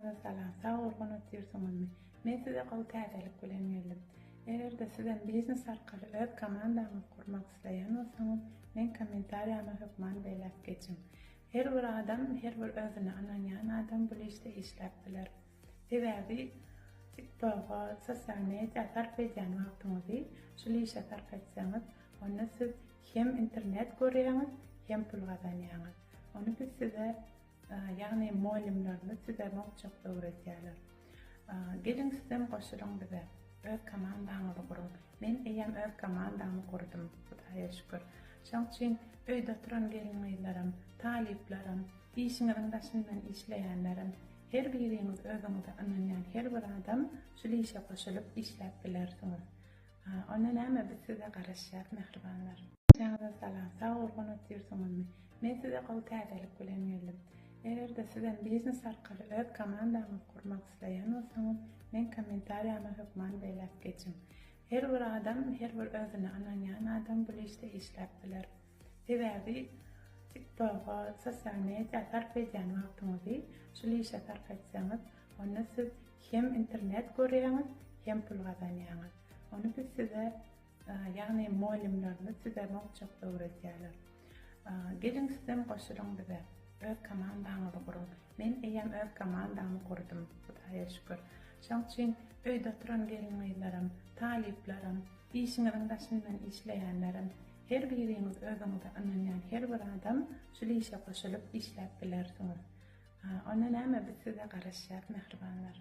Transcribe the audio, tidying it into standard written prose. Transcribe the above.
Çağınıza salam, sağ olun ötüyorsunuzmu? Men size gaw täzelik bilen geldim. Eger de sizden biznes arkaly öz komandaňyzy kurmak isleýän bolsaňyz, men kommentariýama hökman beýlep geçin. Her bir adam, her bir özüne ananýan adam bu işde işläp biler. Sebäbi TikTok'a, sosial media sarf edýän wagtyňyzy şol işe sarf etseňiz, onda siz hem internet görýäňiz, hem pul gazanýaňyz. Onu biz size ýagny muallimlerimiz size çok öwretýärler. Gelin sizem goşulyň bize. Öz komandaňyzy kurun. Men eýem öz komandamy kurdum, Hudaýa şükür. Şoň üçin öýde oturan gelinlerim, taliplerim, işiňiziň başyndan işleýänlerim, her biriňiz özüňizi anlaýan her bir adam şol işe goşulyp işläp bilersiňiz. Onda näme biz size garaşýar mehribanlar. Çağınıza salam, sağ olun ötüyorsunuzmu? Men size gaw täzelik bilen geldim. Eger de sizden biznes arkaly öz komandaňyzy kurmak isleýän bolsaňyz, men kommentariýama hökman beýlep geçin. Her bir adam, her bir özüne ananýan adam bu işde işläp biler. Sebäbi TikTok'a, sosial media sarf edýän wagtyňyzy şol işe sarf etseňiz, onda siz hem internet görýäňiz, hem pul gazanýaňyz. Onu biz size ýagny muallimlerimiz size çok öwretýärler. Gelin sizem goşulyň bize. Öz komandaňyzy kurun. Men eýem öz komandamy kurdum, Hudaýa şükür. Şoň üçin öýde oturan gelinlerim, taliplerim, işiňiziň başyndan işleýänlerim, her biriňiz özüňizi anlaýan her bir adam şol işe goşulyp işläp bilersiňiz. Onda näme biz size garaşýar mehribanlar.